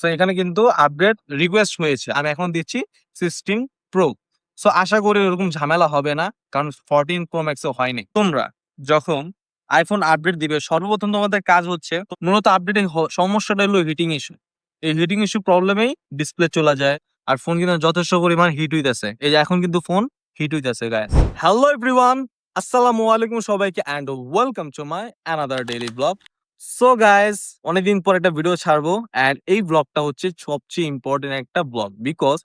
So এখানে কিন্তু update request হয়েছে। আমি এখন দিচ্ছি 16 প্রো। সো আশা করি ওরকম ঝামেলা হবে না। কারণ 14 প্রো ম্যাক্স ও হয়নি। তোমরা যখন আইফোন আপডেট দিবে সর্বপ্রথম তোমাদের কাজ হচ্ছে মূলত আপডেটের সমস্যাটা হলো হিটিং ইস্যু। এই হিটিং ইস্যু প্রবলেমেই ডিসপ্লে চলে যায়। আর ফোন কিন্তু যথেষ্ট পরিমাণ হিট হইতেছে। এই যে এখন কিন্তু ফোন হিট হইতেছে গাইস। হ্যালো এভরিওয়ান, আসসালামু আলাইকুম সবাইকে and welcome to my another daily blog. So guys, অনেকদিন পর একটা ভিডিও ছাড়বো এন্ড এই ব্লগটা হচ্ছে সবচেয়ে ইম্পর্টেন্ট একটা ব্লগ, বিকজ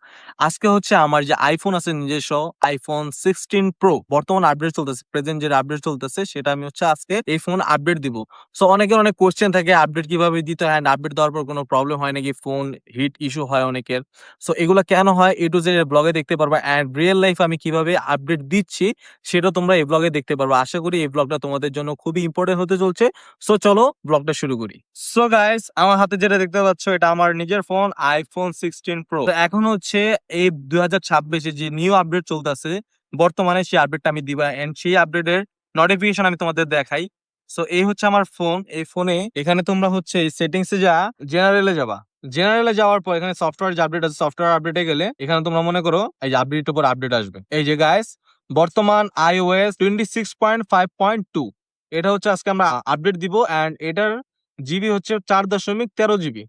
আজকে হচ্ছে আমার যে আইফোন আছে নিজস্ব আইফোন 16 প্রো বর্তমান আপডেট চলতেছে, প্রেজেন্ট যে আপডেট চলতেছে সেটা আমি হচ্ছে আজকে এই ফোন আপডেট দিব। সো অনেকের অনেক কোশ্চেন থাকে আপডেট কিভাবে দিতে হয়, আপডেট দেওয়ার পর কোনো প্রবলেম হয় নাকি, ফোন হিট ইস্যু হয় অনেকের। সো এগুলো কেন হয় এ টু জেড ব্লগে দেখতে পারবা এন্ড রিয়েল লাইফ আমি কিভাবে আপডেট দিচ্ছি সেটা তোমরা এই ব্লগে দেখতে পারবা। আশা করি এই ব্লগটা তোমাদের জন্য খুবই ইম্পর্টেন্ট হতে চলছে। সো চলো ব্লগটা শুরু করি। সো গাইস, আমার হাতে যেটা দেখতে পাচ্ছ এটা আমার নিজের ফোন আইফোন 16 প্রো। এখন হচ্ছে এই 2026 যে নিউ আপডেট চলতেছে বর্তমানে, সেই আপডেটটা আমি দিবা এন্ড সেই আপডেটের নোটিফিকেশন আমি তোমাদের দেখাই। সো এই হচ্ছে আমার ফোন। এই ফোনে এখানে তোমরা হচ্ছে এই সেটিংসে যা জেনারেলে যাবা। জেনারেলে যাওয়ার পর এখানে সফটওয়্যার যে আপডেট আছে, সফটওয়্যার আপডেটে গেলে এখানে তোমরা মনে করো এই যে আপডেটের উপর আপডেট আসবে। এই যে গাইস, বর্তমান iOS 26.5.2 এটা হচ্ছে আজকে আমরা আপডেট দিব এন্ড এটার জিবি হচ্ছে 4.13 জিবি।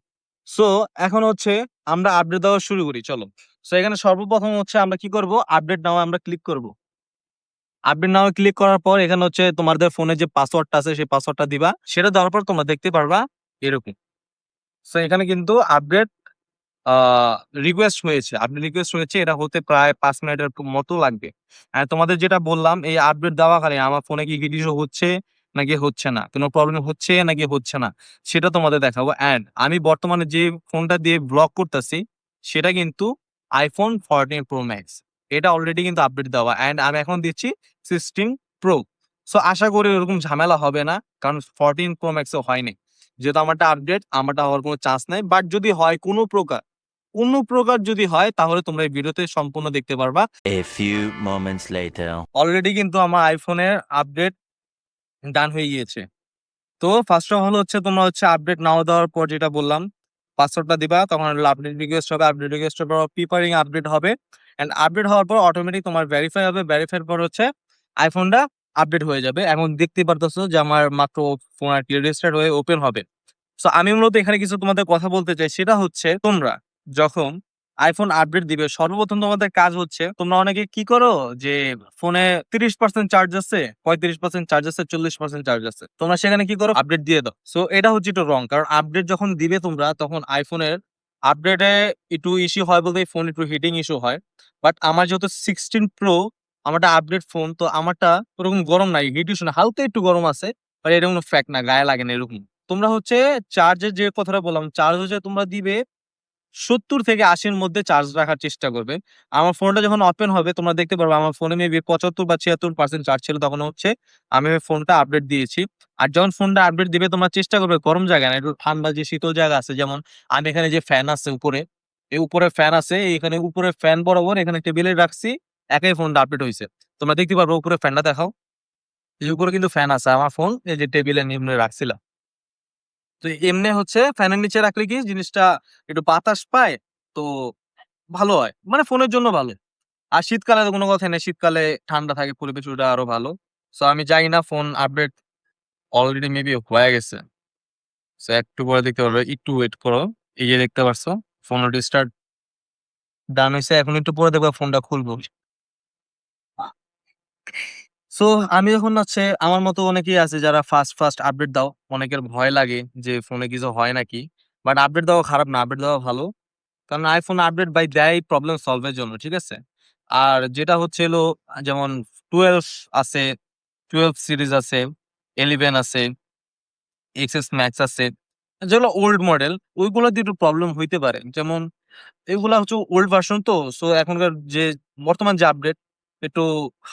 সো এখন হচ্ছে আমরা আপডেট দেওয়া শুরু করি, চলো। সো এখানে সর্বপ্রথম হচ্ছে আমরা কি করব, আপডেট নাও আমরা ক্লিক করব। আপডেট নাও ক্লিক করার পর এখানে হচ্ছে তোমাদের ফোনে যে পাসওয়ার্ডটা আছে সেই পাসওয়ার্ডটা দিবা। সেটা দেওয়ার পর তোমরা দেখতে পারবা এরকম। সো এখানে কিন্তু আপডেট আ রিকোয়েস্ট হয়েছে। আপডেট রিকোয়েস্ট হয়েছে, এটা হতে প্রায় ৫ মিনিটের মতো লাগবে। তোমাদের যেটা বললাম এই আপডেট দেওয়াকালীন আমার ফোনে কি হিট ইস্যু হচ্ছে নাকি হচ্ছে না, কোনো প্রবলেম হচ্ছে নাকি হচ্ছে না সেটা তোমাদের দেখাবো। আমি বর্তমানে যে ফোনটা দিয়ে ব্লগ করতেছি সেটা কিন্তু iPhone 14 Pro Max। এটা অলরেডি কিন্তু আপডেট দেওয়া এন্ড আমি এখন দিচ্ছি 16 Pro। সো আশা করি ওরকম ঝামেলা হবে না, কারণ 14 Pro Max ও হয়নি। যেহেতু আমারটা আপডেট, আমারটা হওয়ার কোনো চান্স নাই। বাট যদি হয় কোনো প্রকার যদি হয় তাহলে তোমরা এই ভিডিওতে সম্পূর্ণ দেখতে পারবা। A few moments later. Already কিন্তু আমার আইফোনের আপডেট ডান হয়ে গিয়েছে। তো ফার্স্ট অফ অল হচ্ছে তোমরা হচ্ছে আপডেট নাও দেওয়ার পর যেটা বললাম পাসওয়ার্ডটা দিবা, তখন আপডেট রিকোয়েস্ট হবে। আপডেট রিকোয়েস্টের পর প্রিপারিং আপডেট হবে এন্ড আপডেট হওয়ার পর অটোমেটিক তোমার ভেরিফাই হবে। ভেরিফাইয়ের পর হচ্ছে আইফোনটা আপডেট হয়ে যাবে। এখন দেখতে পারতেছো যে আমার মাত্র ফোন আর কি রেজিস্টার্ড হয়ে ওপেন হবে। সো আমি মূলত এখানে কিছু তোমাদের কথা বলতে চাই, সেটা হচ্ছে তোমরা যখন আইফোন আপডেট দিবে সর্বপ্রথম তোমাদের কাজ হচ্ছে, তোমরা অনেকে কি করো যে ফোনে 30% চার্জ আছে, 35% চার্জ আছে, 40% চার্জ আছে, তোমরা সেখানে কি করো আপডেট দিয়ে দাও। সো এটা হচ্ছে একটু রং, কারণ আপডেট যখন দিবে তোমরা তখন আইফোনের আপডেটে একটু ইস্যু হয় বলতে ফোন একটু হিটিং ইস্যু হয়। বাট আমার যেহেতু 16 প্রো, আমারটা আপডেট ফোন, তো আমারটা ওরকম গরম নাই, হিট ইস্যু না, হালকা একটু গরম আছে। বাট এটা কোনো ফ্যাক্ট না, গায়ে লাগে না এরকম। তোমরা হচ্ছে চার্জের যে কথাটা বললাম, চার্জ হচ্ছে তোমরা দিবে ৭০ থেকে ৮০ এর মধ্যে চার্জ রাখার চেষ্টা করবে। আমার ফোনটা যখন ওপেন হবে তোমরা দেখতে পারবে আমার ফোনে মেবি ৭৫ বা ৭৬% চার্জ ছিল, তখন হচ্ছে আমি ওই ফোনটা আপডেট দিয়েছি। আর যখন ফোনটা আপডেট দিবে তোমরা চেষ্টা করবে গরম জায়গায় না, একটু ঠান্ডা যে শীতল জায়গা আছে, যেমন আমি এখানে যে ফ্যান আছে উপরে, এই উপরে ফ্যান আছে, এখানে উপরে ফ্যান বরাবর এখানে টেবিলে রাখছি, একাই ফোনটা আপডেট হইছে। তোমরা দেখতে পারবে উপরে ফ্যানটা দেখাও। এই উপরে কিন্তু ফ্যান আছে, আমার ফোন এই যে টেবিলের নিম্নে রাখছিলাম। তো এমনি হচ্ছে ফ্যানের নিচে রাখলে কি জিনিসটা একটু বাতাস পায়, তো ভালো হয়, মানে ফোনের জন্য ভালো। আর শীতকালে তো কোনো কথাই নাই, শীতকালে ঠান্ডা থাকে পরিবেশ, ওটা আরো ভালো। সো আমি জানি না ফোন আপডেট অলরেডি মেবি হয়ে গেছে। সো একটু পরে দেখতে পারবে, একটু ওয়েট করো। এই যে দেখতে পারছো ফোন রিস্টার্ট ডান হইছে, এখন একটু পরে দেখবা ফোনটা খুলবো। সো আমি যখন হচ্ছে আমার মতো অনেকেই আছে যারা ফার্স্ট আপডেট দাও, অনেকের ভয় লাগে যে ফোনে কিছু হয় নাকি। বাট আপডেট দেওয়া খারাপ না, আপডেট দেওয়া ভালো। কারণ আইফোন আপডেট ভাই দেয় প্রবলেম সলভ এর জন্য, ঠিক আছে? আর যেটা হচ্ছে হলো যেমন 12 আছে, 12 সিরিজ আছে, 11 আছে, এক্সএস ম্যাক্স আছে। যেগুলো ওল্ড মডেল ওইগুলোতে একটু প্রবলেম হইতে পারে। যেমন এগুলা হচ্ছে ওল্ড ভার্সন, তো সো এখনকার যে বর্তমান যে আপডেট একটু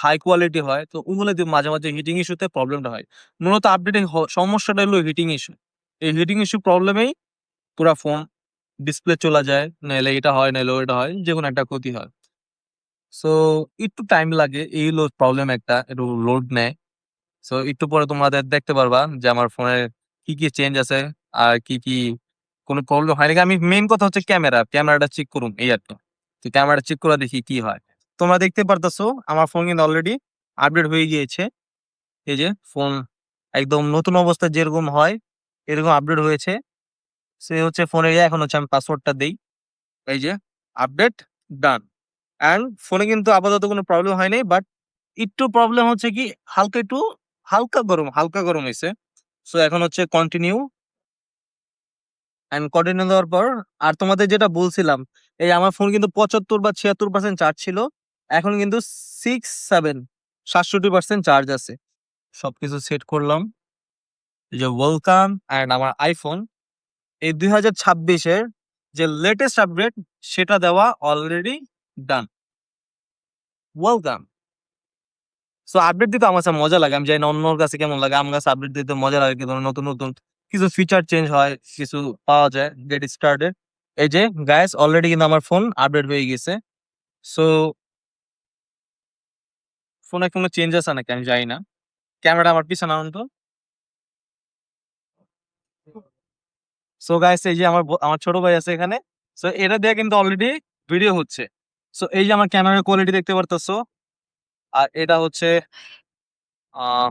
হাই কোয়ালিটি হয়, তো ওগুলোতে মাঝে মাঝে হিটিং ইস্যুতে প্রবলেমটা হয়। মূলত আপডেটের সমস্যাটা হলো হিটিং ইস্যু। এই হিটিং ইস্যু প্রবলেমেই পুরা ফোন ডিসপ্লে চলে যায়, নাইলে এটা হয়, নাইলে ওইটা হয়, যেকোনো একটা ক্ষতি হয়। সো একটু টাইম লাগে, এই হলো প্রবলেম, একটা একটু লোড নেয়। সো একটু পরে তোমাদের দেখতে পারবা যে আমার ফোনের কি চেঞ্জ আছে আর কি কোনো প্রবলেম হয় নাকি। আমি মেইন কথা হচ্ছে ক্যামেরাটা চেক করুন এই আর কি। তো ক্যামেরাটা চেক করে দেখি কি হয়। তোমরা দেখতে পারতেছো আমার ফোন কিন্তু অলরেডি আপডেট হয়ে গিয়েছে। এই যে ফোন একদম নতুন অবস্থায় যেরকম হয় এরকম আপডেট হয়েছে। সে হচ্ছে ফোনে এখন হচ্ছে আমি পাসওয়ার্ডটা দেই। এই যে আপডেট ডান। অ্যান্ড ফোনে কিন্তু আপাতত কোনো প্রবলেম হয়নি। বাট একটু প্রবলেম হচ্ছে কি একটু হালকা গরম হইছে। সো এখন হচ্ছে কন্টিনিউ অ্যান্ড কন্টিনিউ দেওয়ার পর আর তোমাদের যেটা বলছিলাম, এই আমার ফোন কিন্তু ৭৫ বা ৭৬% চার্জ ছিল। এখন কিন্তু ৬-৭ চার্জ আছে। সবকিছু সেট করলাম। এই যে ওয়েলকাম অ্যান্ড আমার আইফোন এই ২০২৬ এর যে লেটেস্ট আপডেট সেটা দেওয়া already done. Welcome. So update দিতে আমার কাছে মজা লাগে। আমি জানি না অন্যর কাছে কেমন লাগে। আমার কাছে আপডেট দিতে মজা লাগে। কিন্তু নতুন কিছু ফিচার চেঞ্জ হয়, কিছু পাওয়া যায়। Get started. এই যে গাইস অলরেডি কিন্তু আমার ফোন আপডেট হয়ে গেছে। সো ফোনে কোনো চেঞ্জ আছে নাকি আমি জানি না। ক্যামেরাটা আমার পিছনে আনুন তো। সো গাইস এই যে আমার ছোট ভাই আছে এখানে। সো এটা দিয়ে কিন্তু অলরেডি ভিডিও হচ্ছে। সো এই যে আমার ক্যামেরার কোয়ালিটি দেখতে পারতেছো। আর এটা হচ্ছে আহ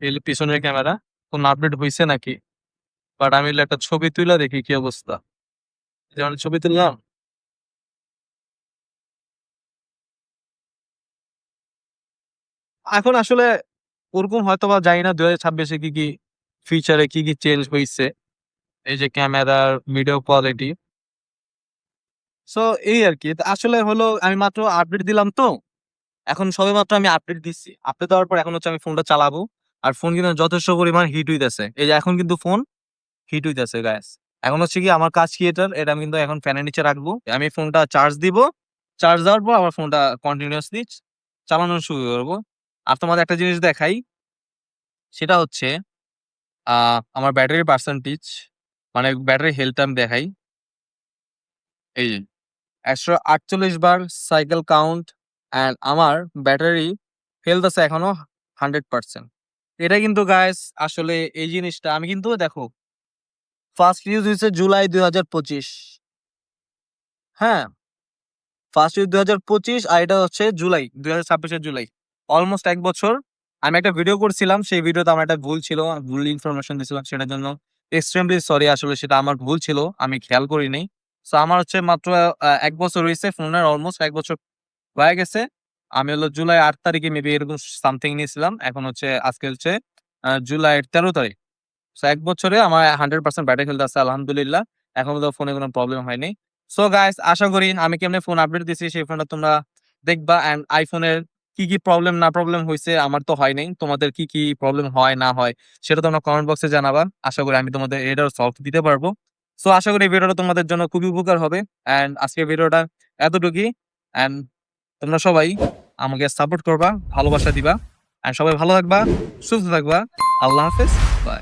এই যে পিছনের ক্যামেরা। কোন আপডেট হইছে নাকি? বাট আমি হলো একটা ছবি তুইলা দেখি কি অবস্থা। যেমন ছবি তুললাম। এখন আসলে ওরকম হয়তোবা জানি না ২০২৬ এ কি ফিচারে কি চেঞ্জ হইছে। এই যে ক্যামেরার ভিডিও কোয়ালিটি। সো এই আরকি। আসলে হলো আমি মাত্র আপডেট দিলাম তো। এখন সবেমাত্র আমি আপডেট দিচ্ছি। আপডেট দেওয়ার পর এখন হচ্ছে আমি ফোনটা চালাবো। আর ফোন কিন্তু যথেষ্ট পরিমাণ হিট হইতেছে। এই যে এখন কিন্তু ফোন হিট হইতেছে গাইস। এখন হচ্ছে কি আমার কাজ কি এটা আমি কিন্তু এখন ফ্যানের নিচে রাখবো। আমি ফোনটা চার্জ দিব। চার্জ দেওয়ার পর আমার ফোনটা কন্টিনিউয়াসলি চালানো শুরু করব। আর তোমাদের একটা জিনিস দেখাই। সেটা হচ্ছে আমার ব্যাটারির পার্সেন্টেজ মানে ব্যাটারি হেলথ আমি দেখাই। এই যে ১৪৮ বার সাইকেল কাউন্ট অ্যান্ড আমার ব্যাটারি হেলথ আছে এখনো 100%। এটা কিন্তু গাইস আসলে এই জিনিসটা আমি কিন্তু দেখো ফার্স্ট ইউজ হইছে জুলাই ২০২৫। হ্যাঁ? ফার্স্ট ইউজ ২০২৫ আর এটা হচ্ছে জুলাই ২০২৬ এর জুলাই। অলমোস্ট ১ বছর। আমি একটা ভিডিও করছিলাম। সেই ভিডিওতে আমার একটা ভুল ছিল। ভুল ইনফরমেশন দিছিলাম সেটার জন্য এক্সট্রিমলি সরি আসলে সেটা আমার ভুল ছিল। আমি খেয়াল করিনি। সো আমার হচ্ছে মাত্র ১ বছর হইছে ফোনের অলমোস্ট ১ বছর হয়ে গেছে। আমি হলো জুলাই ৮ তারিখে মেবি এরকম সামথিং নিয়েছিলাম। এখন হচ্ছে আজকে হচ্ছে জুলাইয়ের ১৩ তারিখ। সো ১ বছরে আমার 100% ব্যাটারি হেলথ আছে আলহামদুলিল্লাহ। এখনো তো ফোনে কোনো প্রবলেম হয়নি। সো গাইস আশা করি আমি কেমনে ফোন আপডেট দিছি সেই ফোনটা তোমরা দেখবা অ্যান্ড আইফোনের কি প্রবলেম না প্রবলেম হইছে আমার তো হয় নাই। তোমাদের কি প্রবলেম হয় না হয় সেটা তোমরা কমেন্ট বক্সে জানাবা। আশা করি আমি তোমাদের এটার সলভ দিতে পারবো। সো আশা করি এই ভিডিওটা তোমাদের জন্য খুবই উপকার হবে। অ্যান্ড আজকের ভিডিওটা এতটুকুই। অ্যান্ড তোমরা সবাই আমাকে সাপোর্ট করবা, ভালোবাসা দিবা। অ্যান্ড সবাই ভালো থাকবা, সুস্থ থাকবা। আল্লাহ হাফেজ। বাই।